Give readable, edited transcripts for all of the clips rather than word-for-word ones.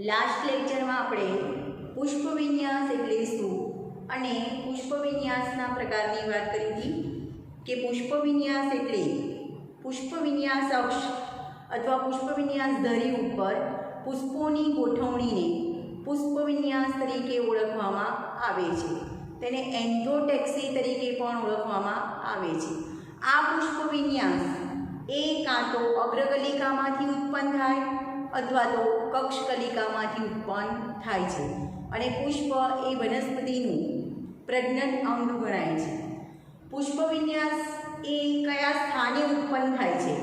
Last લેક્ચરમાં આપણે પુષ્પવિન્યાસ એટલે શું અને પુષ્પવિન્યાસના પ્રકારની વાત કરી હતી કે પુષ્પવિન્યાસ એટલે પુષ્પવિન્યાસ અક્ષ અથવા પુષ્પવિન્યાસ ધરી ઉપર પુષ્પોની ગોઠવણીને પુષ્પવિન્યાસ તરીકે ઓળખવામાં આવે છે. તેને એન્ડ્રોટેક્સી તરીકે પણ ઓળખવામાં આવે છે. આ પુષ્પવિન્યાસ એ કાં તો અગ્રકલિકામાંથી ઉત્પન્ન થાય અથવા તો કક્ષકલિકામાંથી ઉત્પન્ન થાય છે અને પુષ્પ એ વનસ્પતિનું પ્રજનન અંગ ગણાય છે. પુષ્પવિન્યાસ એ કયા સ્થાને ઉત્પન્ન થાય છે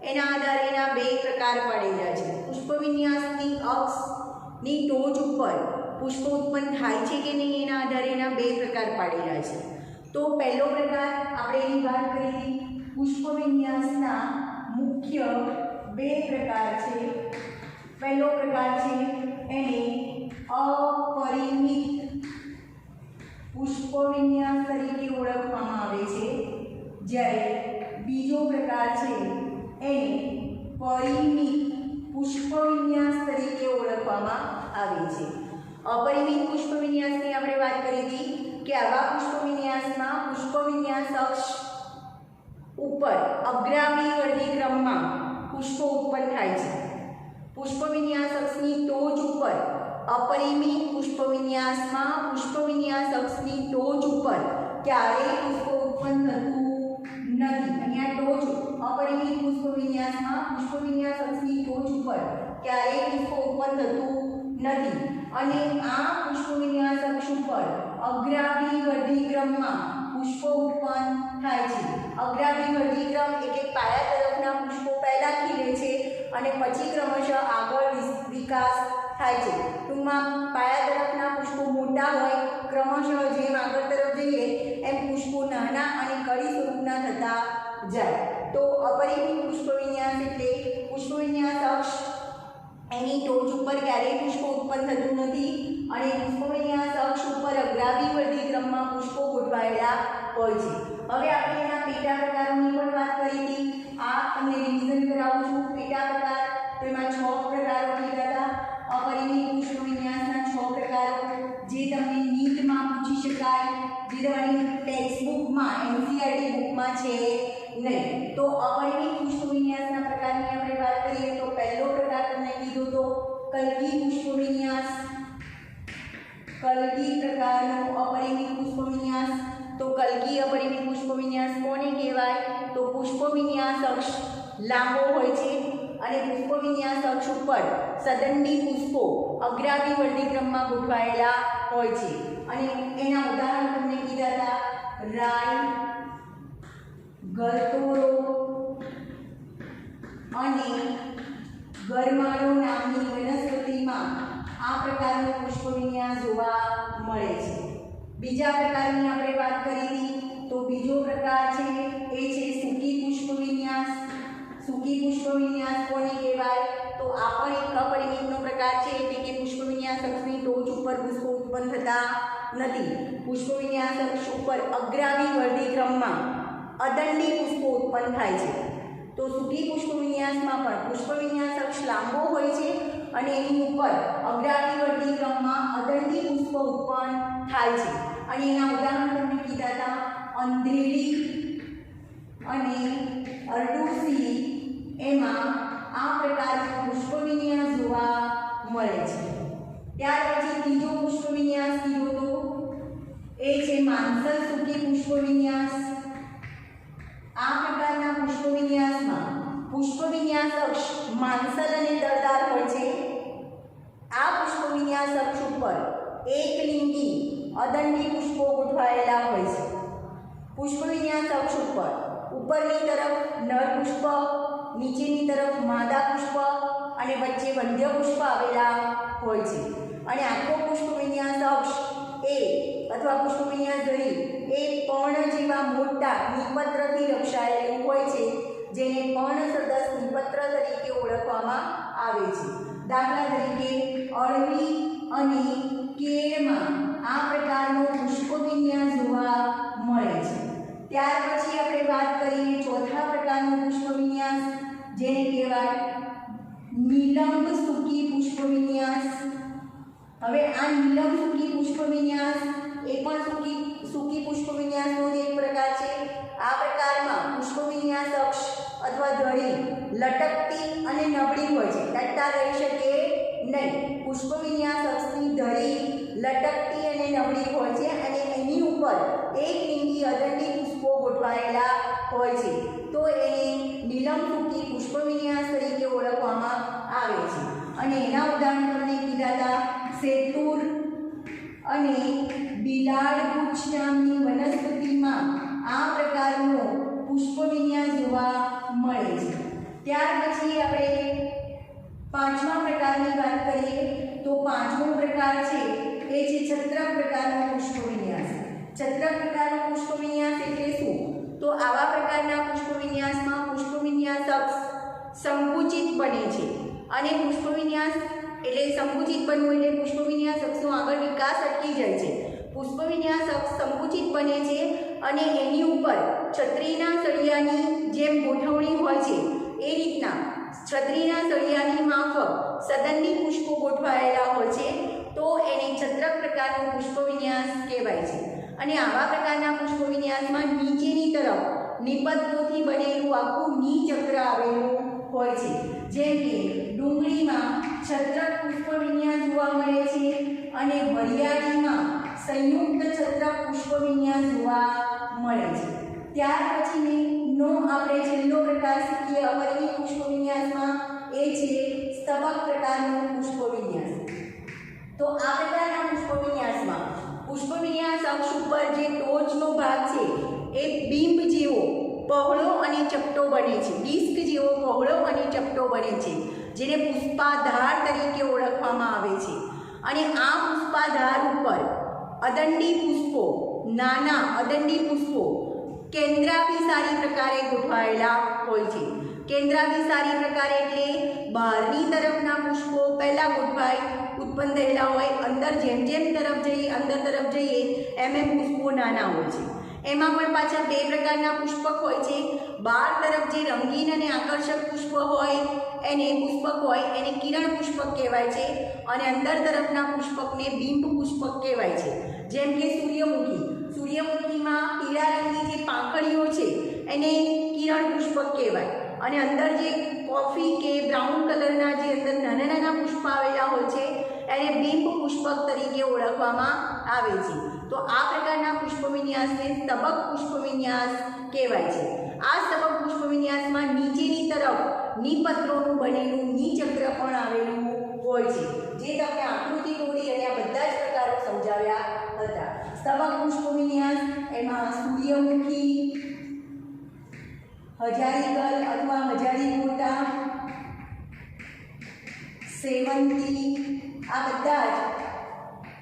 એના આધારે એના બે પ્રકાર પાડેલા છે. પુષ્પવિન્યાસની અક્ષની ટોચ ઉપર પુષ્પ ઉત્પન્ન થાય છે કે નહીં એના આધારે એના બે પ્રકાર પાડેલા છે. તો પહેલો પ્રકાર આપણે એની વાત કરી પુષ્પવિન્યાસના મુખ્ય બે પ્રકાર છે. પહેલો પ્રકાર છે એને અપરિમિત પુષ્પવિન્યાસ તરીકે ઓળખવામાં આવે છે, જ્યારે બીજો પ્રકાર છે એને પરિમિત પુષ્પવિન્યાસ તરીકે ઓળખવામાં આવે છે. અપરિમિત પુષ્પવિન્યાસની આપણે વાત કરી હતી કે આવા પુષ્પવિન્યાસમાં પુષ્પવિન્યાસ અક્ષ ઉપર અગ્રામી વર્ધી ક્રમમાં પુષ્પો ઉત્પન્ન થાય છે. પુષ્પવિન્યાસ અક્ષની ટોચ ઉપર અપરિમિત પુષ્પવિન્યાસમાં પુષ્પવિન્યાસ અક્ષની ટોચ ઉપર ક્યારેય પુષ્પો ઉત્પન્ન થતું નથી. અહીંયા ટોચ અપરિમિત પુષ્પવિન્યાસમાં પુષ્પવિન્યાસ અક્ષની ટોચ ઉપર ક્યારેય પુષ્પો ઉત્પન્ન થતું નથી અને આ પુષ્પવિન્યાસ અક્ષ ઉપર અગ્રાભી વર્ધિક્રમમાં પુષ્પો ઉત્પન્ન થાય છે. અગ્રાભી વર્ધિક્રમ એટલે પાયા તરફના પુષ્પો પહેલા ખીલે છે અને પછી ક્રમશઃ આગળ વિકાસ થાય છે. ટૂંકમાં પાયા તરફના પુષ્પો મોટા હોય, ક્રમશઃ જેમ આગળ તરફ જઈએ એમ પુષ્પો નાના અને કળી સ્વરૂપના થતા જાય. તો અપરિમિત પુષ્પવિન્યાસ એટલે પુષ્પવિન્યાસ અક્ષ એની ટોચ ઉપર ક્યારેય પુષ્પો ઉત્પન્ન થતું નથી અને પુષ્પવિન્યાસ અક્ષ ઉપર અગ્રાભી વર્ધિક્રમમાં પુષ્પો ગોઠવાયેલા હોય છે. હવે આપણે એના પેટા પ્રકારોની પણ વાત કરી હતી. આ તમને રિવિઝન કરાવું છું. પેટા પ્રકાર તો એમાં 6 પ્રકારો કીધા હતા. અપરિમિત પુષ્પવિન્યાસના 6 પ્રકારો જે તમને નીટમાં પૂછી શકાય, જે તમારી ટેક્સ્ટ બુકમાં એનસીઈઆરટી બુકમાં છે નહીં. તો અપરિમિત પુષ્પવિન્યાસના પ્રકારની આપણે વાત કરીએ તો પહેલો પ્રકાર તમને કીધો તો કલ્કી પુષ્પવિન્યાસ. કલ્કી પ્રકારનો અપરિમિત પુષ્પવિન્યાસ. તો કલ્કી અપરિમિત પુષ્પવિન્યાસ કોને કહેવાય? તો પુષ્પવિન્યાસ અક્ષ લાંબો હોય છે અને પુષ્પવિન્યાસ અક્ષ ઉપર સદંડી પુષ્પો અગ્રાભી વર્ધિક્રમમાં ગોઠવાયેલા હોય છે. અને એના ઉદાહરણ તમને કીધા હતા રાઈ, ગલતોરો અને ગરમાળો નામની વનસ્પતિમાં આ પ્રકારનો પુષ્પવિન્યાસ જોવા મળે છે. બીજા પ્રકારની આપણે વાત કરી હતી તો બીજો પ્રકાર છે એ છે સૂકી પુષ્પવિન્યાસ. સૂકી પુષ્પવિન્યાસ કોને કહેવાય? તો આ પણ એક અપરિમિતનો પ્રકાર છે, એટલે કે પુષ્પવિન્યાસ અક્ષની ટોચ ઉપર પુષ્પો ઉત્પન્ન થતા નથી. પુષ્પવિન્યાસ અક્ષ ઉપર અગ્રાભી વર્ધિક્રમમાં અદંડી પુષ્પો ઉત્પન્ન થાય છે. તો સૂકી પુષ્પવિન્યાસમાં પણ પુષ્પવિન્યાસ અક્ષ લાંબો હોય છે અને એની ઉપર અગ્રાભી વર્ધિક્રમમાં અદંડી પુષ્પો ઉત્પન્ન થાય છે. અને એના ઉદાહરણ તમને કીધા હતા અંધેરી અને અરડુસી. એમાં આ પ્રકારનો પુષ્પવિન્યાસ જોવા મળે છે. ત્યાર પછી ત્રીજો પુષ્પવિન્યાસ કીધો તો એ છે માંસલ સૂકી પુષ્પવિન્યાસ. આ પ્રકારના પુષ્પવિન્યાસમાં પુષ્પવિન્યાસ અક્ષ માંસલ અને દળદાર હોય છે. આ પુષ્પવિન્યાસ અક્ષ ઉપર એકલિંગી અદંડી પુષ્પો ગોઠવાયેલા હોય છે. પુષ્પવિન્યાસ અક્ષ ઉપર ઉપરની તરફ નર પુષ્પ, નીચેની તરફ માદા પુષ્પ અને વચ્ચે વંધ્ય પુષ્પ આવેલા હોય છે. અને આખો પુષ્પવિન્યાસ અક્ષ એ અથવા પુષ્પવિન્યાસ ધરી એ પર્ણ જેવા મોટા નિપત્રથી રક્ષાયેલું હોય છે, જેને પર્ણ સદસ નિપત્ર તરીકે ઓળખવામાં આવે છે. દાખલા તરીકે અળવી અને કેળમાં આ પ્રકારનો પુષ્પવિન્યાસ જોવા મળે છે. ત્યાર પછી આપણે વાત કરીએ ચોથા પ્રકારનો પુષ્પવિન્યાસ, જેને કહેવાય નિલંબ સૂકી પુષ્પ વિન્યાસ. હવે આ નિલંબ સૂકી પુષ્પ વિન્યાસ એ પણ સૂકી પુષ્પ વિન્યાસનો જ એક પ્રકાર છે. આ પ્રકારમાં પુષ્પ વિન્યાસ અક્ષ અથવા ધરી લટકતી અને નબળી હોય છે, ટટ્ટા રહી શકે નહીં. પુષ્પ વિન્યાસ અક્ષની ધરી લટકતી અને નબળી હોય છે અને એની ઉપર એક લિંગી અદંડી પુષ્પો ગોઠવાયેલા હોય છે, તો એને નિલંબ સૂકી પુષ્પ વિન્યાસ તરીકે ઓળખવામાં આવે છે. અને એના ઉદાહરણ તમને કીધા હતા સેતુર અને બિલાડ વૃક્ષ નામની વનસ્પતિમાં આ પ્રકારનો પુષ્પ વિન્યાસ જોવા મળે છે. ત્યાર પછી આપણે પાંચમા પ્રકારની વાત કરીએ તો પાંચમો પ્રકાર છે એ છે છત્રક પ્રકારનો પુષ્પ વિન્યાસ. છત્રક પ્રકારનો પુષ્પ વિન્યાસ એટલે શું? તો આવા પ્રકારના પુષ્પ વિન્યાસમાં પુષ્પ વિન્યાસ અક્ષ સંકુચિત બને છે અને પુષ્પ વિન્યાસ એટલે સંકુચિત બનવું એટલે પુષ્પ વિન્યાસ અક્ષનો આગળ વિકાસ અટકી જાય છે. પુષ્પ વિન્યાસ અક્ષ સંકુચિત બને છે અને એની ઉપર છત્રીના સળિયાની જેમ ગોઠવણી હોય છે એ રીતના છત્રીના સળિયાની માફક સદંડી પુષ્પો ગોઠવાયેલા હોય છે, તો એને છત્રક પ્રકારનો પુષ્પ વિન્યાસ કહેવાય છે. અને આવા પ્રકારના પુષ્પ વિન્યાસમાં નીચેની તરફ નિપત્રોથી બનેલું આખું નિચક્ર આવેલું હોય છે. જેમ કે ડુંગળીમાં છત્રક પુષ્પ વિન્યાસ જોવા મળે છે અને વરિયાળીમાં સંયુક્ત છત્રક પુષ્પ વિન્યાસ જોવા મળે છે. ત્યાર પછીનો આપણે છેલ્લો પ્રકાર શીખીએ અપરિમિત પુષ્પ વિન્યાસમાં, એ છે સ્તબક પ્રકારનો પુષ્પ વિન્યાસ. તો આ પ્રકારના પુષ્પ વિન્યાસમાં પુષ્પ વિન્યાસ અક્ષ ઉપર જે ટોચનો ભાગ છે એ બિંબ જેવો પહોળો અને ચપટો બને છે, ડિસ્ક જેવો પહોળો અને ચપટો બને છે, જેને પુષ્પાધાર તરીકે ઓળખવામાં આવે છે. અને આ પુષ્પાધાર ઉપર અદંડી પુષ્પો, નાના અદંડી પુષ્પો કેન્દ્રાભિસારી પ્રકારે ગોઠવાયેલા હોય છે. કેન્દ્રાભિસારી પ્રકારે એટલે બહારની તરફના પુષ્પો પહેલાં ગોઠવાય ઉત્પન્ન થયેલા હોય, અંદર જેમ જેમ અંદર તરફ જઈએ એમ એમ પુષ્પો નાના હોય છે. એમાં પણ પાછા બે પ્રકારના પુષ્પક હોય છે. બહાર તરફ જે રંગીન અને આકર્ષક પુષ્પ હોય એને કિરણ પુષ્પક કહેવાય છે અને અંદર તરફના પુષ્પકને બિંબ પુષ્પક કહેવાય છે. જેમ કે સૂર્યમુખીમાં પીળા રંગની જે પાંખડીઓ છે એને કિરણ પુષ્પક કહેવાય અને અંદર જે કોફી કે બ્રાઉન કલરના જે અંદર નાના નાના પુષ્પ આવેલા હોય છે એને બિંબ પુષ્પક તરીકે ઓળખવામાં આવે છે. તો આ પ્રકારના પુષ્પ વિન્યાસને સ્તબક પુષ્પ વિન્યાસ કહેવાય છે. આ સ્તબક પુષ્પ વિન્યાસમાં નીચેની તરફ નિપત્રોનું બનેલું નિચક્ર પણ આવેલું હોય છે, જે તમને આકૃતિ દોરી અને આ બધા જ પ્રકારો સમજાવ્યા હતા. સ્તબક પુષ્પ વિન્યાસ એમાં સૂર્યમુખી, હજારીગલ અથવા હજારી ગોટા, સેવંતી આ બધા જ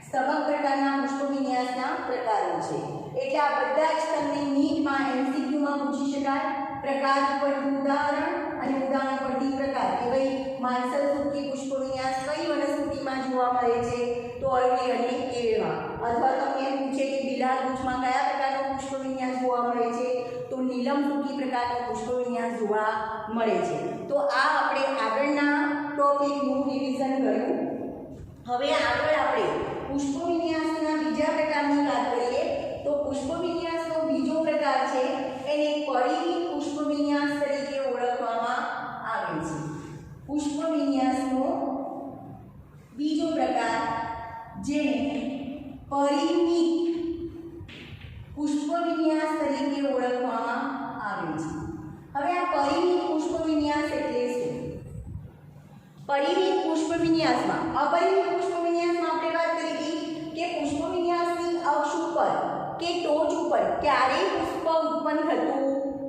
સ્તબક પ્રકારના પુષ્પ વિન્યાસના પ્રકારો છે. એટલે આ બધા જ તમને નીટમાં MCQમાં પૂછી શકાય. પ્રકાર પરનું ઉદાહરણ અને ઉદાહરણ પરથી પ્રકાર કે ભાઈ માલસર સૂકી પુષ્પ વિન્યાસ કઈ વનસ્પતિમાં જોવા મળે છે, તો અરળી અને કેળમાં. અથવા તમને એમ પૂછે કે બિલાડ વૃક્ષમાં કયા પ્રકારનો પુષ્પ વિન્યાસ જોવા મળે છે, તો નીલમ સૂકી પ્રકારનો પુષ્પ વિન્યાસ જોવા મળે છે. તો આ આપણે આગળના ટોપિકનું રિવિઝન કર્યું. હવે આગળ આપણે પુષ્પ વિન્યાસના બીજા પ્રકારની વાત કરીએ તો પુષ્પ વિન્યાસનો બીજો પ્રકાર છે એને પરિમિત પુષ્પ વિન્યાસ તરીકે ઓળખવામાં આવે છે. પુષ્પ વિન્યાસનો બીજો પ્રકાર જેને પરિમિત પુષ્પ વિન્યાસ તરીકે ઓળખવામાં આવે છે. હવે આ પરિમિત પુષ્પ વિન્યાસ એટલે શું? પરિમિત પુષ્પ વિન્યાસમાં અપરિમિત પુષ્પ વિન્યાસમાં આપણે વાત કરી હતી કે પુષ્પ વિન્યાસની અક્ષ ઉપર કે ટોચ ઉપર ક્યારેય પુષ્પ ઉત્પન્ન થતું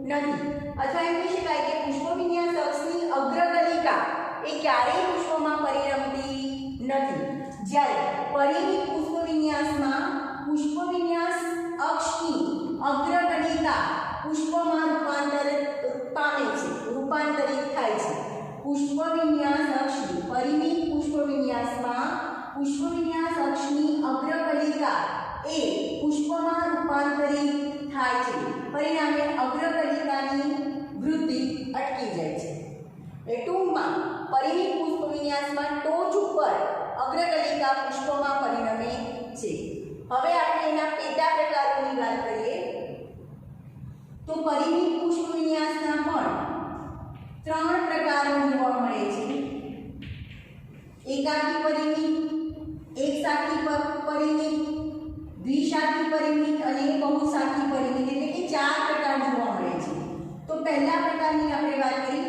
નથી, અથવા એમ કહી શકાય કે પુષ્પ વિન્યાસ અક્ષની અગ્રકલિકા એ ક્યારેય પુષ્પમાં પરિણમતી નથી. જ્યારે પરિમિત પુષ્પ વિન્યાસમાં પુષ્પ વિન્યાસ અક્ષની અગ્રકલિકા પુષ્પમાં રૂપાંતરિત થાય છે. પુષ્પ વિન્યાસ અક્ષની પરિમિત પુષ્પ વિન્યાસમાં પુષ્પ વિન્યાસ અક્ષની અગ્રકલિકા એ પુષ્પમાં રૂપાંતરિત થાય છે. પરિણામે અગ્રકલિકાની વૃદ્ધિ અટકી જાય છે. એ ટૂંકમાં પરિમિત પુષ્પ વિન્યાસમાં ટોચ ઉપર અગ્રકલિકા પુષ્પમાં પરિણમે છે. હવે આપણે એના પેટા પ્રકારોની વાત કરીએ તો પરિમિત પુષ્પ વિન્યાસના પણ 3 પ્રકારો જોવા મળે છે. એકાકી પરિમિત, એકશાખી પરિમિત, દ્વિશાખી પરિમિત અને બહુશાખી પરિમિત એટલે કે 4 પ્રકાર જોવા મળે છે. તો પહેલા પ્રકારની આપણે વાત કરી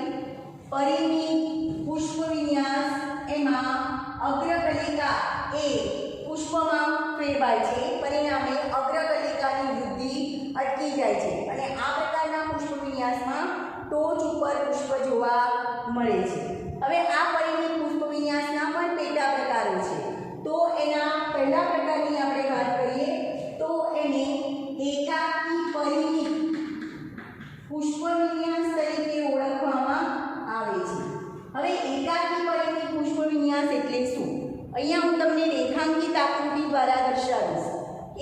પરિમિત પુષ્પ વિન્યાસ. એમાં અગ્રકલિકા એ પુષ્પમાં ફેરવાય છે, પરિણામે અગ્રકલિકાની વૃદ્ધિ અટકી જાય છે અને આ પ્રકારના પુષ્પ વિન્યાસમાં ટોચ ઉપર પુષ્પ જોવા મળે છે. હવે આ પરિમિત પુષ્પ વિન્યાસના પણ પેટા પ્રકારો છે. તો એના પહેલા પ્રકારની આપણે વાત કરીએ તો એને એકાકી પરિમિત પુષ્પ વિન્યાસ તરીકે ઓળખવામાં આવે છે. હવે એકાકી પરિમિત પુષ્પ વિન્યાસ એટલે શું? અહીંયા હું તમને રેખાંકિત આકૃતિ દ્વારા દર્શાવીશ.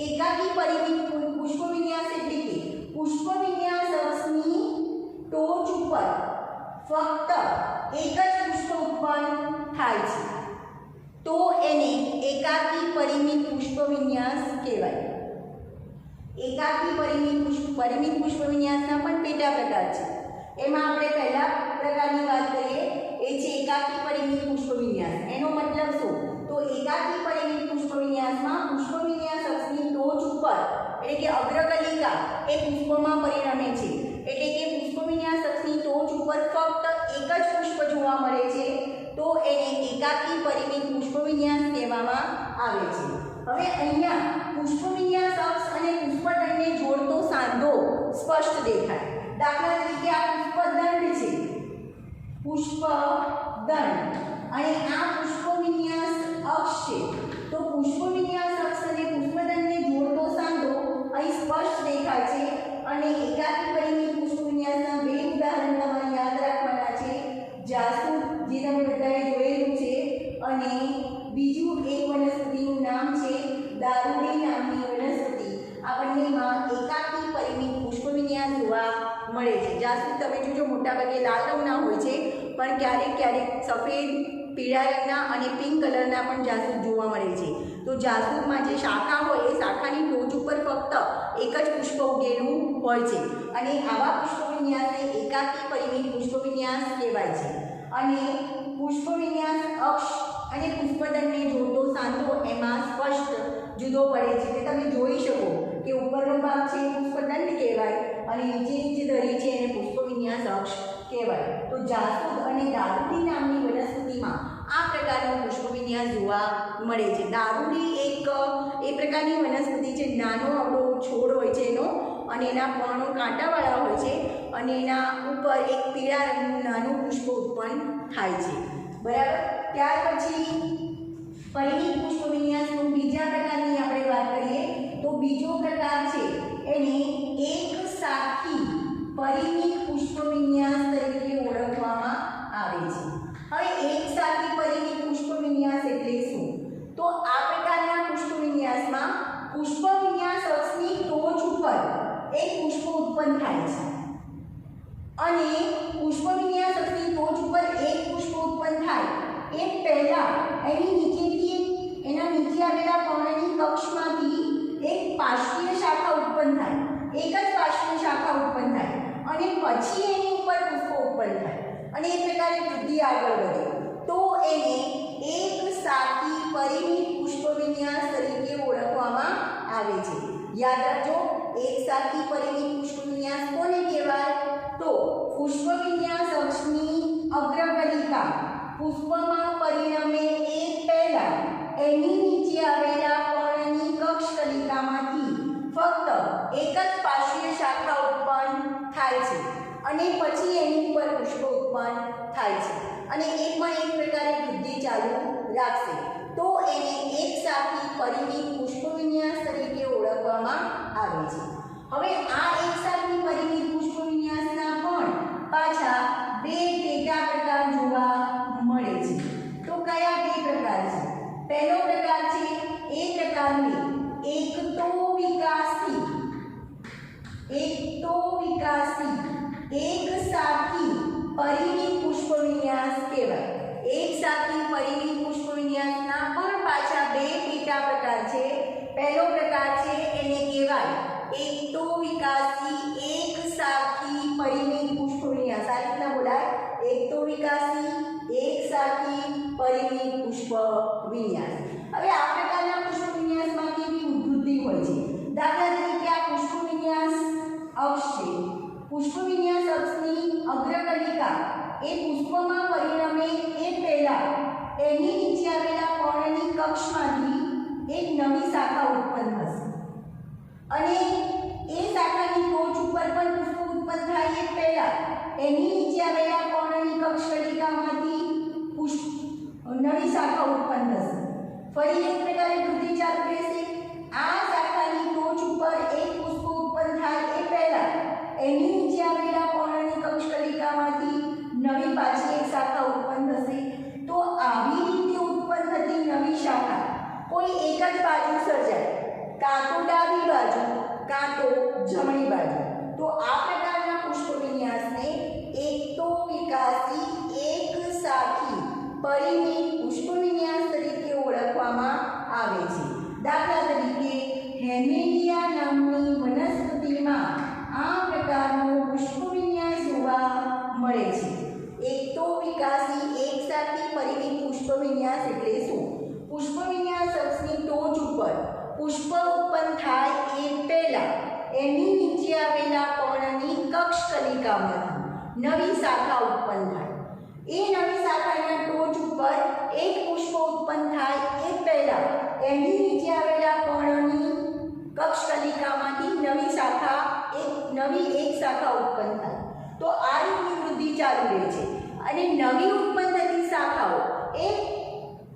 એકાકી પરિમિત પુષ્પ વિન્યાસ એટલે કે પુષ્પ વિન્યાસ અક્ષની ટોચ ઉપર ફક્ત એક જ પુષ્પ ઉત્પન્ન થાય છે તો એને એકાકી પરિમિત પુષ્પ વિન્યાસ કહેવાય. એકાકી પરિમિત પુષ્પ વિન્યાસના પણ પેટા પ્રકાર છે. એમાં આપણે પહેલા પ્રકારની વાત કરીએ એ છે એકાકી પરિમિત પુષ્પ વિન્યાસ. એનો મતલબ શું? તો એકાકી પરિમિત પુષ્પ વિન્યાસમાં પુષ્પ વિન્યાસ અક્ષની ટોચ ઉપર એટલે કે અગ્રકલિકા એ પુષ્પમાં પરિણમે છે. એટલે કે પુષ્પ વિન્યાસ અક્ષની ટોચ ઉપર ફક્ત એક જ પુષ્પ જોવા મળે છે તો એને એકાકી પરિમિત પુષ્પ વિન્યાસ કહેવામાં આવે છે. હવે અહીંયા પુષ્પ વિન્યાસ અક્ષ અને પુષ્પદંડને જોડતો સાંધો સ્પષ્ટ દેખાય. દાખલા તરીકે આ પુષ્પદંડ છે, પુષ્પદંડ અને આ પુષ્પ વિન્યાસ અક્ષ છે. તો પુષ્પ વિન્યાસ અક્ષ અને પુષ્પદંડને જોડતો સાંધો અહીં સ્પષ્ટ દેખાય છે અને એકાકી પરિમિત પુષ્પ વિન્યાસના 2 ઉદાહરણ તમારે યાદ રાખવાના છે. જાસૂદ જે તમે બધાએ જોયેલું છે અને બીજું એક વનસ્પતિનું નામ છે દારૂડી નામની વનસ્પતિ. આ બંનેમાં એકાકી પરિમિત પુષ્પ વિન્યાસ જોવા મળે છે. જાસૂદ તમે જોજો મોટાભાગે લાલ રંગના હોય છે પણ ક્યારેક ક્યારેક સફેદ, પીળા રંગના અને પિંક કલરના પણ જાસૂદ જોવા મળે છે. તો જાસૂદમાં જે શાખા હોય એ શાખાની ટોચ ઉપર ફક્ત એક જ પુષ્પ ઉગેલું હોય છે અને આવા પુષ્પ વિન્યાસને એકાકી પરિમિત પુષ્પ વિન્યાસ કહેવાય છે. અને પુષ્પ વિન્યાસ અક્ષ અને પુષ્પદંડને જોડતો સાંધો એમાં સ્પષ્ટ જુદો પડે છે. એટલે તમે જોઈ શકો કે ઉપરનો ભાગ છે એ પુષ્પદંડ કહેવાય અને નીચે ધરી છે એને પુષ્પ વિન્યાસ અક્ષ કહેવાય. તો જાસૂદ અને દારૂડી નામની વનસ્પતિમાં આ પ્રકારનો પુષ્પ વિન્યાસ જોવા મળે છે. દારૂડી એક એ પ્રકારની વનસ્પતિ છે, નાનો આવડો છોડ હોય છે એનો અને એના પર્ણો કાંટાવાળા હોય છે અને એના ઉપર એક પીળા રંગનું નાનું પુષ્પ ઉત્પન્ન થાય છે. બરાબર. ત્યાર પછી પરિમિત પુષ્પ વિન્યાસનો બીજા પ્રકારની આપણે વાત કરીએ તો બીજો પ્રકાર છે એને એકશાખી પરિમિત પુષ્પ વિન્યાસ તરીકે ઓળખવામાં આવે છે. હવે એકશાખી પરિમિત પુષ્પ વિન્યાસ એટલે શું? તો આ પ્રકારના પુષ્પ વિન્યાસમાં પુષ્પ વિન્યાસ અક્ષની ટોચ ઉપર એક પુષ્પ ઉત્પન્ન થાય છે અને પુષ્પ વિન્યાસ અક્ષની ટોચ ઉપર એક પુષ્પ ઉત્પન્ન થાય એ પહેલા એની નીચેથી એના નીચે આવેલા પર્ણની કક્ષમાંથી એક પાર્શ્વીય શાખા ઉત્પન્ન થાય, એક જ પાર્શ્વીય શાખા ઉત્પન્ન થાય અને પછી એની ઉપર પુષ્પ ઉત્પન્ન થાય અને એ પ્રકારે વૃદ્ધિ આગળ વધે તો એને એકશાખી પરિમિત પુષ્પ વિન્યાસ તરીકે ઓળખવામાં આવે છે. યાદ રાખજો, એકશાખી પરિમિત પુષ્પ વિન્યાસ કોને કહેવાય? તો પુષ્પ વિન્યાસ અક્ષની અગ્રકલિકા પુષ્પમાં પરિણમે એ પહેલા એની નીચે આવેલા પર્ણની કક્ષકલિકામાંથી ફક્ત એક જ પાર્શ્વીય શાખા ઉત્પન્ન થાય છે અને પછી એની ઉપર પુષ્પ ઉત્પન્ન થાય છે અને એ પણ એક પ્રકારે વૃદ્ધિ ચાલુ રાખશે તો એને એકશાખી પરિમિત પુષ્પ વિન્યાસ તરીકે ઓળખવામાં આવે છે. હવે આ એકશાખી પરિમિત પુષ્પ વિન્યાસના પણ પાછા 2 પેટા પ્રકાર જોવા મળે છે. તો કયા 2 પ્રકાર છે? પહેલો પ્રકાર છે એ પ્રકારને એકતો વિકાસી એકશાખી પરિમિત પુષ્પ વિન્યાસ એકસાથે પરિમિત પુષ્પવિન્યાસના પણ પાછા બે પેટા પ્રકાર છે. પહેલો પ્રકાર છે એને કહેવાય એકતો વિકાસી એકસાથી પરિમિત પુષ્પવિન્યાસ. આ રીતના બોલાય, એકતો વિકાસી એકસાથી પરિમિત પુષ્પવિન્યાસ. હવે આ પ્રકારના પુષ્પવિન્યાસમાં કેવી ઉદ્ભુતિ હોય છે? દાખલા તરીકે આ પુષ્પવિન્યાસ અક્ષ છે. પુષ્પવિન્યાસ અક્ષની અગ્રકલિકા એ પુષ્પમાં પરિણમે એ પહેલા એની નીચે આવેલા પર્ણની કક્ષમાંથી એક નવી શાખા ઉત્પન્ન થશે અને એ શાખાની ટોચ ઉપર પણ પુષ્પ ઉત્પન્ન થાય એ પહેલા એની નીચે આવેલા પર્ણની કક્ષકલિકામાંથી નવી શાખા ઉત્પન્ન થશે. ફરી એક પ્રકારે વૃદ્ધિ ચાલુ રહેશે. આ શાખાની ટોચ ઉપર એક પુષ્પ ઉત્પન્ન થાય એ પહેલા એની નીચે આવેલા પર્ણની કક્ષકલિકામાંથી નવી પાછી એક શાખા ઉત્પન્ન થશે. તો આવી રીતે ઉત્પન્ન થતી નવી શાખા કોઈ એક જ બાજુ સર્જાય, કાં તો ડાબી બાજુ કાં તો જમણી બાજુ. તો આ પ્રકારના પુષ્પવિન્યાસને એકતો વિકાસી એકસાથી પરિમિત પુષ્પવિન્યાસ તરીકે ઓળખવામાં આવે છે. દાખલા તરીકે હેમેલિયા નામની વનસ્પતિમાં આ પ્રકારનો પુષ્પવિન્યાસ જોવા મળે છે. એકતો વિકાસી એકસાથી પરિમિત પુષ્પવિન્યાસ એટલે શું? પુષ્પવિન્યાસ અક્ષની ટોચ ઉપર પુષ્પ ઉત્પન્ન થાય એ પહેલા એની નીચે આવેલા પર્ણની કક્ષકલિકામાંથી નવી શાખા ઉત્પન્ન થાય. એ નવી શાખાના ટોચ ઉપર એક પુષ્પ ઉત્પન્ન થાય એ પહેલા એની નીચે આવેલા પર્ણની કક્ષકલિકામાંથી નવી શાખા એક શાખા ઉત્પન્ન થાય. તો આ રીતની વૃદ્ધિ ચાલુ રહે છે અને નવી ઉત્પન્ન થતી શાખાઓ એ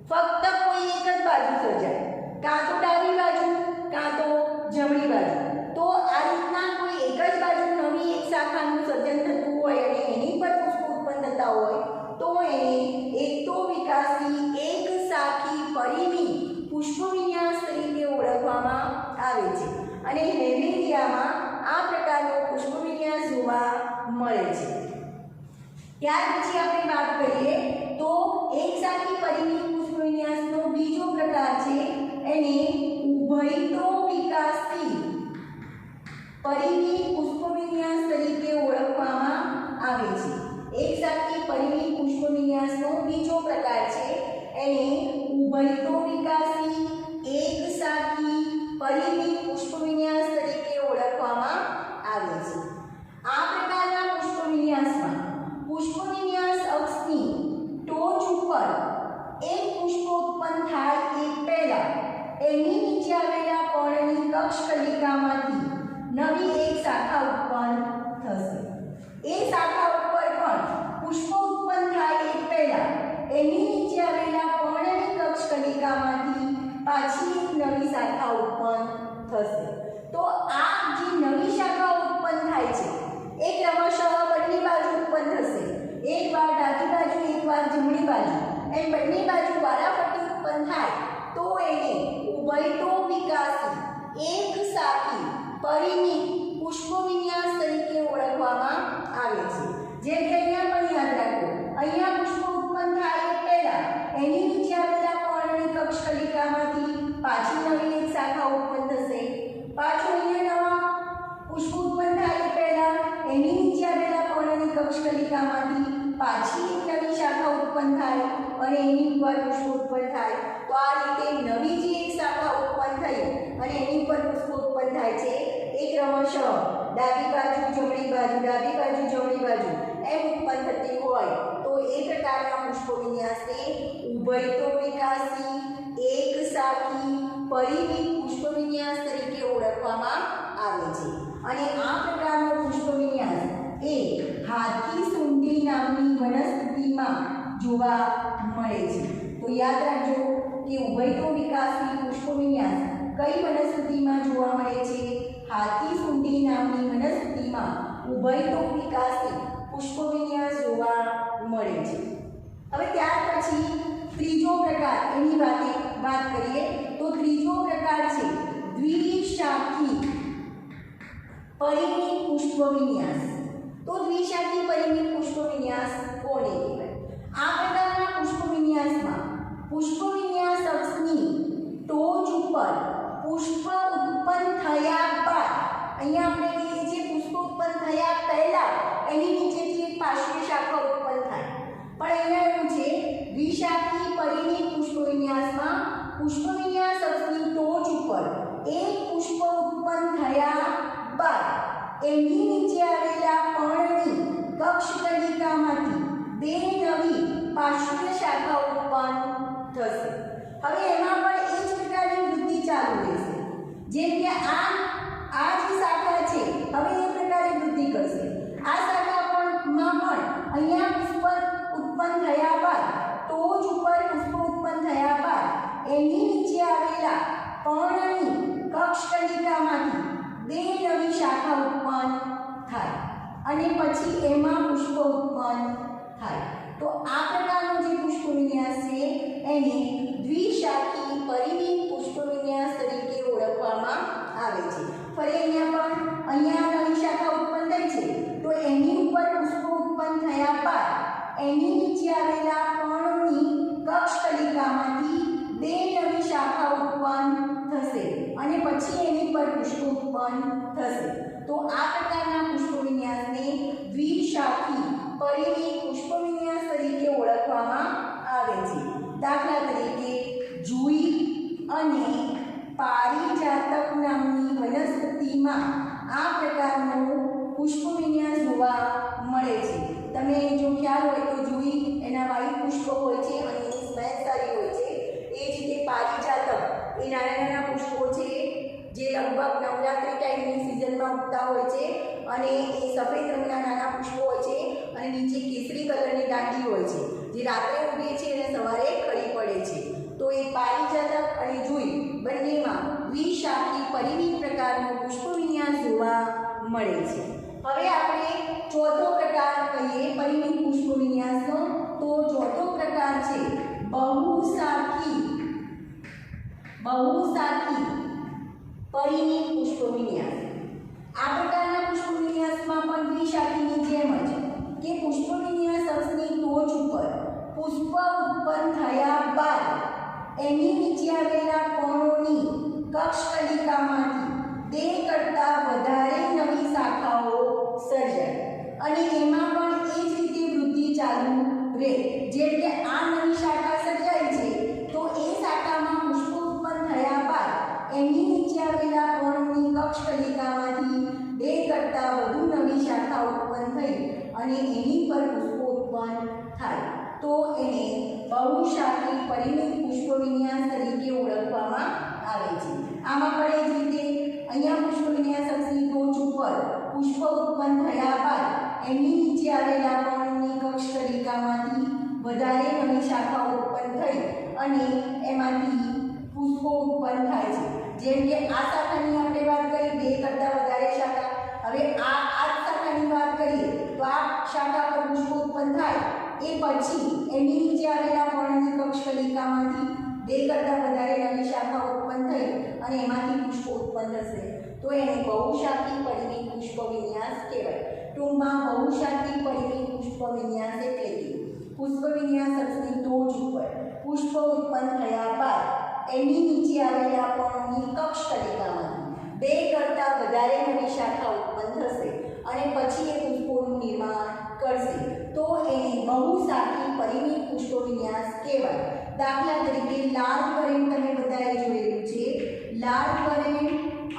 ફક્ત કોઈ એક જ બાજુ સર્જાય, કાં તો ડાબી બાજુ કાં તો જમણી બાજુ. તો આ રીતના કોઈ એક જ બાજુ નવી એક શાખાનું સર્જન થતું હોય અને એની પર પુષ્પ ઉત્પન્ન થતા હોય તો એને એકતો વિકાસી એકસાથી પરિમિત પુષ્પવિન્યાસ તરીકે ઓળખવામાં આવે છે. અને હેમેલિયામાં આ પ્રકારનો પુષ્પવિન્યાસ જોવા મળે છે. ત્યાર પછી આપણે વાત કરીએ તો એકસાથી પરિમિત પુષ્પવિન્યાસનો બીજો પ્રકાર છે એને ઉભયતો વિકાસી પરિમિત પુષ્પવિન્યાસ તરીકે ઓળખવામાં આવે છે. એકસાથી પરિમિત પુષ્પવિન્યાસનો બીજો પ્રકાર છે એને ઉભયતો વિકાસી એકસાથી પરિમિત પુષ્પવિન્યાસ તરીકે ઓળખવામાં આવે છે. આ પ્રકારના પુષ્પવિન્યાસમાં પુષ્પવિન્યાસ અક્ષની ટોચ ઉપર એક પુષ્પ ઉત્પન્ન થાય એ પહેલા એની નીચે આવેલા પર્ણની કક્ષકલિકામાંથી નવી એક શાખા ઉત્પન્ન થશે. એ શાખા ઉપર પણ પુષ્પ ઉત્પન્ન થાય એ પહેલા એની નીચે આવેલા પર્ણની કક્ષકલિકામાંથી પાછી એક નવી શાખા ઉત્પન્ન થશે. તો આ જે નવી શાખા ઉત્પન્ન થાય છે એ ક્રમશઃ બંને બાજુ ઉત્પન્ન થશે. એક વાર ડાબી બાજુ એક વાર જમણી બાજુ એમ બંને બાજુ વારાફરતી ઉત્પન્ન થાય તો એને ઉભયતો વિકાસી એકસાથી પરિમિત પુષ્પવિન્યાસ તરીકે ઓળખવામાં આવે છે. જેમ કે અહીંયા પણ યાદ રાખો, અહીંયા પુષ્પ ઉત્પન્ન થાય એ પહેલા એની નીચે આવેલા પર્ણની કક્ષકલિકામાંથી પાછી નવી એક શાખા ઉત્પન્ન થશે. પાછું અહીંયા નવા પુષ્પ ઉત્પન્ન થાય એ પહેલા એની નીચે આવેલા પર્ણની કક્ષકલિકામાંથી પાછી એક નવી શાખા ઉત્પન્ન થાય અને એની ઉપર પુષ્પ ઉત્પન્ન થાય. તો આ રીતે નવી જે એક શાખા ઉત્પન્ન થઈ અને એની ઉપર પુષ્પ ઉત્પન્ન થાય છે એ ક્રમશઃ ડાબી બાજુ જમણી બાજુ ડાબી બાજુ જમણી બાજુ એમ ઉત્પન્ન થતી હોય તો એ પ્રકારના પુષ્પવિન્યાસને ઉભયતો વિકાસી એકસાથી પરિમિત પુષ્પવિન્યાસ તરીકે ઓળખવામાં આવે છે. અને આ પ્રકારનો પુષ્પવિન્યાસ એ હાથીસુંડી નામની વનસ્પતિમાં જોવા મળે છે. તો યાદ રાખજો કે ઉભયતો વિકાસી પુષ્પવિન્યાસ કઈ વનસ્પતિમાં જોવા મળે છે? હાથીસુંડી નામની વનસ્પતિમાં ઉભયતો વિકાસી પુષ્પવિન્યાસ જોવા મળે છે. હવે ત્યાર પછી ત્રીજો પ્રકાર એની વાત કરીએ તો ત્રીજો પ્રકાર છે દ્વિશાખી પરિમિત પુષ્પવિન્યાસ. તો દ્વિશાખી પરિમિત પુષ્પવિન્યાસ કોને કહેવાય? આ પ્રકારના પુષ્પવિન્યાસ પુષ્પવિન્યાસ અક્ષની ટોચ ઉપર પુષ્પ ઉત્પન્ન થયા બાદ, અહીંયા આપણે કહીએ છીએ પુષ્પ ઉત્પન્ન થયા પહેલા એની નીચેથી એક પાર્શ્વીય શાખા ઉત્પન્ન થાય, પણ અહીંયા એવું છે દ્વિશાખી પરિણીત પુષ્પવિન્યાસમાં પુષ્પવિન્યાસ અક્ષની ટોચ ઉપર એક પુષ્પ ઉત્પન્ન થયા બાદ એની નીચે આવેલા પર્ણની કક્ષકલિકામાંથી બે નવી પાર્શ્વીય શાખા ઉત્પન્ન થશે. હવે એમાં પણ એ જ પ્રકારની વૃદ્ધિ ચાલુ રહેશે. જેમ કે આ જે શાખા છે હવે એ પ્રકારે વૃદ્ધિ કરશે. આ શાખામાં પણ અહીંયા પુષ્પ ઉત્પન્ન થયા બાદ ટોચ ઉપર પુષ્પ ઉત્પન્ન થયા બાદ એની નીચે આવેલા પર્ણની કક્ષકલિકામાંથી બે નવી શાખા ઉત્પન્ન થાય અને પછી એમાં પુષ્પ ઉત્પન્ન થાય. તો આ પ્રકારનો જે પુષ્પવિન્યાસ છે એને દ્વિશાખી પરિણીત પુષ્પવિન્યાસ તરીકે ઓળખવામાં આવે છે. ફરી અહીંયા નવી શાખા ઉત્પન્ન થઈ છે તો એની ઉપર પુષ્પ ઉત્પન્ન થયા બાદ એની નીચે આવેલા પર્ણની કક્ષકલિકામાંથી બે નવી શાખા ઉત્પન્ન થશે અને પછી એની પર પુષ્પ ઉત્પન્ન થશે. તો આ પ્રકારના પુષ્પવિન્યાસને દ્વિશાખી પરિણીત પુષ્પવિન્યાસ તરીકે ઓળખવામાં આવે છે. દાખલા તરીકે જુઈ અને પારિજાતક નામની વનસ્પતિમાં આ પ્રકારનો પુષ્પવિન્યાસ જોવા મળે છે. તમે જો ખ્યાલ હોય તો જુઈ એના વાયુ પુષ્પ હોય છે અને એની સ્મેલ સારી હોય છે. એ જ રીતે પારિજાતક એ નાના નાના પુષ્પો છે જે લગભગ નવરાત્રિ ટાઈમની સિઝનમાં ઉગતા હોય છે અને એ સફેદ રંગના નાના પુષ્પો હોય છે અને નીચે કેસરી કલરની દાંડી હોય છે જે રાત્રે ઉગે છે અને સવારે ખરી પડે છે. તો એ પારિજાતક અને જુઈ બંનેમાં દ્વિશાખી પરિણીત પ્રકારનો પુષ્પવિન્યાસ જોવા મળે છે. હવે આપણે ચોથો પ્રકાર કહીએ પરિણીત પુષ્પવિન્યાસનો, તો ચોથો પ્રકાર છે બહુશાખી પરિણીત પુષ્પવિન્યાસ. આ પ્રકારના પુષ્પવિન્યાસમાં પણ દ્વિશાખીની જેમ જ કે પુષ્પવિન્યાસ અક્ષની ટોચ ઉપર પુષ્પ ઉત્પન્ન થયા બાદ એની નીચે આવેલા પર્ણોની કક્ષકલિકામાંથી બે કરતાં વધારે નવી શાખાઓ સર્જાય અને એમાં પણ એ જ રીતે વૃદ્ધિ ચાલુ રહે. જેમ કે આ નવી શાખા સર્જાય છે તો એ શાખામાં પુષ્પ ઉત્પન્ન થયા બાદ એની નીચે આવેલા પર્ણોની કક્ષકલિકામાંથી બે કરતાં વધુ નવી શાખા ઉત્પન્ન થઈ અને એની પર પુષ્પો ઉત્પન્ન થાય. તો એને બહુશાખી પરિણીત પુષ્પવિન્યાસ તરીકે ઓળખવામાં આવે છે. આમાં પણ એ જ રીતે અહીંયા પુષ્પવિન્યાસ અક્ષની ટોચ ઉપર પુષ્પ ઉત્પન્ન થયા બાદ એની નીચે આવેલા પર્ણોની કક્ષકલિકામાંથી વધારે નવી શાખાઓ ઉત્પન્ન થઈ અને એમાંથી પુષ્પો ઉત્પન્ન થાય છે. જેમ કે આ શાખાની આપણે વાત કરી બે કરતાં વધારે શાખા. હવે આ શાખાની વાત કરીએ તો આ શાખા પર પુષ્પો ઉત્પન્ન થાય એ પછી એની નીચે આવેલા પર્ણની કક્ષકલિકામાંથી બે કરતાં વધારે નવી શાખા ઉત્પન્ન થઈ અને એમાંથી પુષ્પો ઉત્પન્ન થશે. તો એને બહુશાખી પરિણીત પુષ્પવિન્યાસ કહેવાય. ટૂંકમાં બહુશાખી પરિણીત પુષ્પવિન્યાસ એટલે કે પુષ્પવિન્યાસ અક્ષની ટોચ ઉપર પુષ્પ ઉત્પન્ન થયા બાદ એની નીચે આવેલા પર્ણોની કક્ષકલિકામાંથી બે કરતાં વધારે નવી શાખા ઉત્પન્ન થશે અને પછી એ પુષ્પોનું નિર્માણ કરશે. તો એને બહુશાખી પરિણીત પુષ્પવિન્યાસ કહેવાય. દાખલા તરીકે લાલ કરેણ તમે બધાએ જોયેલું છે. લાલ કરેણ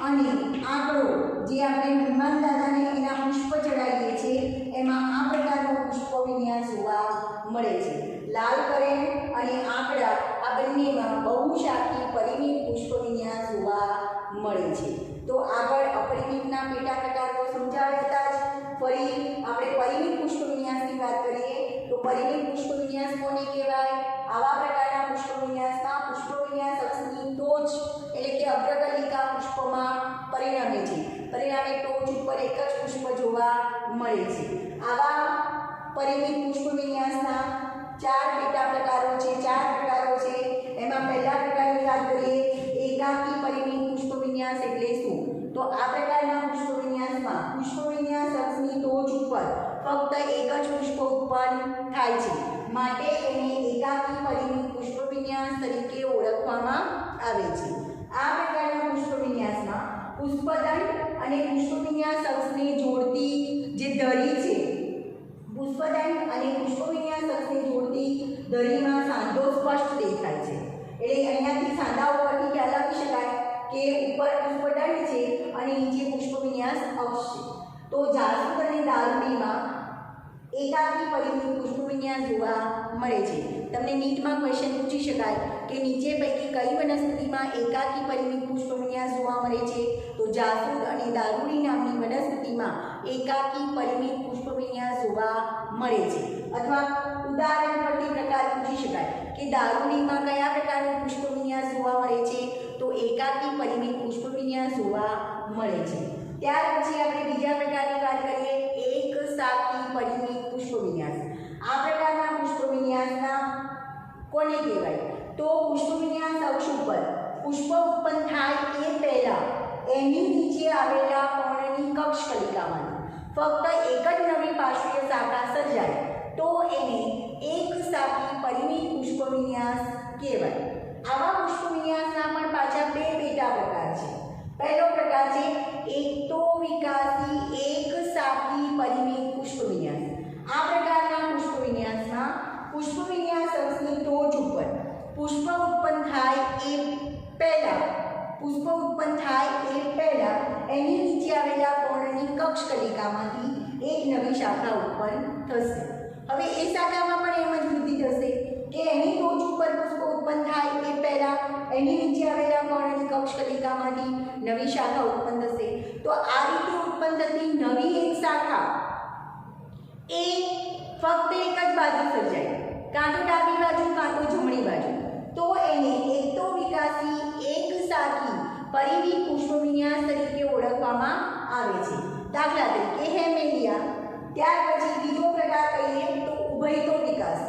અને આંકડો જે આપણે હનુમાન દાદાને એના પુષ્પ ચડાવીએ છીએ એમાં આ પ્રકારનો પુષ્પવિન્યાસ જોવા મળે છે. લાલ કરેણ અને આંકડા આ બંનેમાં બહુશાખી પરિણીત પુષ્પવિન્યાસ જોવા મળે છે. તો આગળ અપરિણીતના પેટા પ્રકારો સમજાવ્યા હતા. ફરી આપણે પરિણીત પુષ્પવિન્યાસની વાત કરીએ તો પરિણીત પુષ્પવિન્યાસ કોને કહેવાય? આવા પ્રકારના પુષ્પવિન્યાસમાં પુષ્પવિન્યાસ અક્ષની ટોચ એટલે કે અગ્રકલિકા પુષ્પમાં પરિણમે છે. પરિણામે ટોચ ઉપર એક જ પુષ્પ જોવા મળે છે. આવા પરિણીત પુષ્પવિન્યાસના ચાર પેટા પ્રકારો છે. એમાં પહેલા પ્રકારની વાત કરીએ એકાકી પરિણીત પુષ્પવિન્યાસ એટલે શું? તો આ પ્રકારના પુષ્પવિન્યાસમાં પુષ્પવિન્યાસ અક્ષની ટોચ ઉપર ફક્ત એક જ પુષ્પ ઉત્પન્ન થાય છે, માટે એને એકાકી પરિમિત પુષ્પવિન્યાસ તરીકે ઓળખવામાં આવે છે. આ પ્રકારના પુષ્પવિન્યાસમાં પુષ્પદંડ અને પુષ્પવિન્યાસ અક્ષને જોડતી જે ધરી છે, પુષ્પદંડ અને પુષ્પવિન્યાસ અક્ષને જોડતી ધરીમાં સાંધો સ્પષ્ટ દેખાય છે. એટલે અહીંયાથી સાંધા ઉપરથી ખ્યાલ આપી શકાય કે ઉપર પુષ્પદંડ છે અને નીચે પુષ્પવિન્યાસ અક્ષ છે. તો જાસૂદ અને દારૂડીમાં એકાકી પરિમિત પુષ્પવિન્યાસ જોવા મળે છે. તમને નીટમાં ક્વેશ્ચન પૂછી શકાય કે નીચે પૈકી કઈ વનસ્પતિમાં એકાકી પરિમિત પુષ્પવિન્યાસ જોવા મળે છે? તો જાસૂદ અને દારૂડી નામની વનસ્પતિમાં એકાકી પરિમિત પુષ્પવિન્યાસ જોવા મળે છે. અથવા ઉદાહરણ પરથી પ્રકાર પૂછી શકાય કે દારૂડીમાં કયા પ્રકારનો પુષ્પવિન્યાસ જોવા મળે છે? તો એકાકી પરિમિત પુષ્પવિન્યાસ જોવા મળે છે. ત્યાર પછી આપણે બીજા પ્રકારની વાત કરીએ, એક શાખી પરિમિત પુષ્પવિન્યાસ. આ પ્રકારના પુષ્પવિન્યાસના કોને કહેવાય? તો પુષ્પવિન્યાસ અક્ષ ઉપર પુષ્પ ઉત્પન્ન થાય એ પહેલા એની નીચે આવેલા પર્ણની કક્ષકલિકામાં ફક્ત એક જ નવી પાર્શ્વીય શાખા સર્જાય તો એને એક શાખી પરિમિત પુષ્પવિન્યાસ કહેવાય. આવા પુષ્પવિન્યાસના પણ પાછા બે પેટા પ્રકાર છે. પહેલો પ્રકાર છે એકતો વિકાસી એક શાખી પરિમિત પુષ્પવિન્યાસ. આ પ્રકારના પુષ્પવિન્યાસમાં પુષ્પવિન્યાસ અક્ષની ટોચ ઉપર પુષ્પ ઉત્પન્ન થાય એ પહેલા એની નીચે આવેલા પર્ણની કક્ષકલિકામાંથી એક નવી શાખા ઉત્પન્ન થશે. હવે એ શાખામાં પણ એમ જ વૃદ્ધિ થશે કે એની ટોચ ઉપર પુષ્પ ઉત્પન્ન થાય એ પહેલા એની નીચે આવેલા પર્ણની કક્ષકલિકામાંથી નવી શાખા ઉત્પન્ન થશે. તો આ રીતે ઉત્પન્ન થતી નવી એક શાખા એ ફક્ત એક જ બાજુ સર્જાય, કાં તો ડાબી બાજુ કાં તો જમણી બાજુ. તો એને એકતો વિકાસી એક શાખી પરિમિત પુષ્પવિન્યાસ તરીકે ઓળખવામાં આવે છે. દાખલા તરીકે હેમેલિયા. ત્યાર પછી બીજો પ્રકાર કહીએ તો ઉભયતો વિકાસ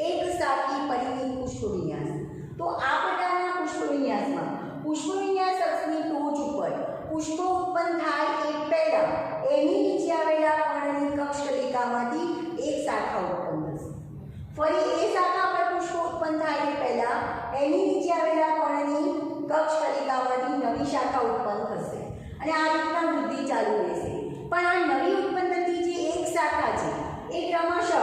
એક શાખી પરિમિત પુષ્પવિન્યાસ. તો આ પ્રકારના પુષ્પવિન્યાસમાં પુષ્પવિન્યાસ અક્ષની ટોચ ઉપર પુષ્પ ઉત્પન્ન થાય એ પહેલા એની નીચે આવેલા પર્ણની કક્ષકલિકામાંથી એક શાખા ઉત્પન્ન થશે. ફરી એ શાખા પર પુષ્પ ઉત્પન્ન થાય એ પહેલા એની નીચે આવેલા પર્ણની કક્ષકલિકામાંથી નવી શાખા ઉત્પન્ન થશે અને આ રીતના વૃદ્ધિ ચાલુ રહેશે. પણ આ નવી ઉત્પન્ન થતી જે એક શાખા છે એ ક્રમશઃ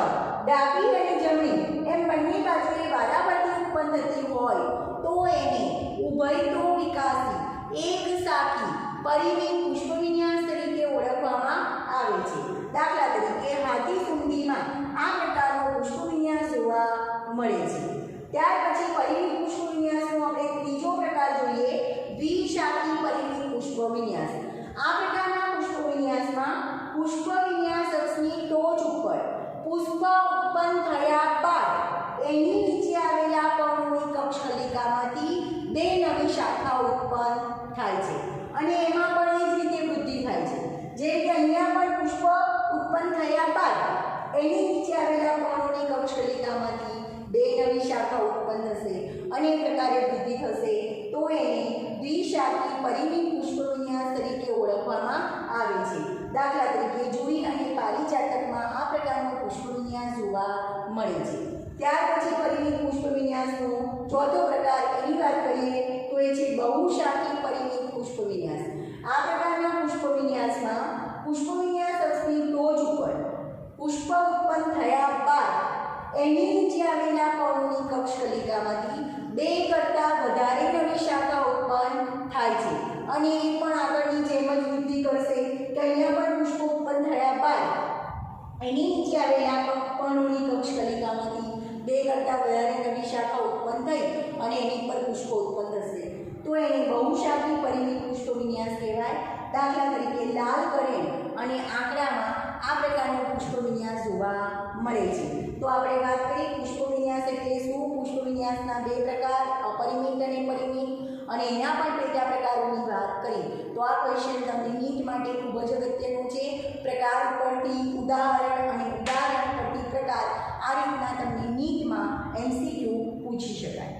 ડાબી અને જમણી એમ બંને બાજુએ વારાફરતી ઉત્પન્ન થતી હોય તો એને ઉભયતો વિકાસી એક શાખી પરિમિત પુષ્પવિન્યાસ તરીકે ઓળખવામાં આવે છે. દાખલા તરીકે હાથીસુંડીમાં આ પ્રકારનો પુષ્પવિન્યાસ જોવા મળે છે. ત્યાર પછી પરિમિત પુષ્પવિન્યાસનો આપણે ત્રીજો પ્રકાર જોઈએ, દ્વિશાખી પરિમિત પુષ્પવિન્યાસ. આ પ્રકારના પુષ્પવિન્યાસમાં પુષ્પવિન્યાસ અક્ષની ટોચ ઉપર પુષ્પ ઉત્પન્ન થયા બાદ એની નીચે આવેલા પર્ણોની કક્ષકલિકામાંથી બે નવી શાખા ઉત્પન્ન થાય છે અને એમાં પણ એ જ રીતે વૃદ્ધિ થાય છે. જેમ કે અહીંયા પણ પુષ્પ ઉત્પન્ન થયા બાદ એની નીચે આવેલા પર્ણોની કક્ષકલિકામાંથી બે નવી શાખા ઉત્પન્ન થશે અને એ પ્રકારે વૃદ્ધિ થશે તો એને દ્વિશાખી પરિમિત પુષ્પવિન્યાસ તરીકે ઓળખવામાં આવે છે. દાખલા તરીકે જુઈ અને પારિજાતકમાં આ પ્રકારનો પુષ્પવિન્યાસ જોવા મળે છે. ત્યાર પછી પરિમિત પુષ્પવિન્યાસનો ચોથો પ્રકાર એની વાત કરીએ તો એ છે બહુશાખી પરિમિત પુષ્પવિન્યાસ. આ પ્રકારના પુષ્પવિન્યાસમાં પુષ્પવિન્યાસ અક્ષની ટોચ ઉપર પુષ્પ ઉત્પન્ન થયા બાદ એની નીચે આવેલા પર્ણોની કક્ષકલિકામાંથી બે કરતાં વધારે નવી શાખા ઉત્પન્ન થાય છે અને એ પણ આગળની જેમ જ વૃદ્ધિ કરશે કે અહીંયા પણ પુષ્પ ઉત્પન્ન થયા બાદ એની નીચે આવેલા પર્ણોની કક્ષકલિકામાંથી બે કરતાં વધારે નવી શાખા ઉત્પન્ન થઈ અને એની પર પુષ્પો ઉત્પન્ન થશે તો એને બહુશાખી પરિમિત પુષ્પવિન્યાસ કહેવાય. દાખલા તરીકે લાલ કરેણ અને આંકડામાં આ પ્રકારનો પુષ્પવિન્યાસ જોવા મળે છે. તો આપણે વાત કરી પુષ્પવિન્યાસ એટલે શું, પુષ્પવિન્યાસના બે પ્રકાર અપરિમિત અને પરિમિત અને એના પણ પેટા પ્રકારોની વાત કરી. તો આ ક્વેશ્ચન તમને નીટ માટે ખૂબ જ અગત્યનું છે. પ્રકાર પરથી ઉદાહરણ અને ઉદાહરણ પરથી પ્રકાર આ રીતના તમને નીટમાં MCQ પૂછી શકાય.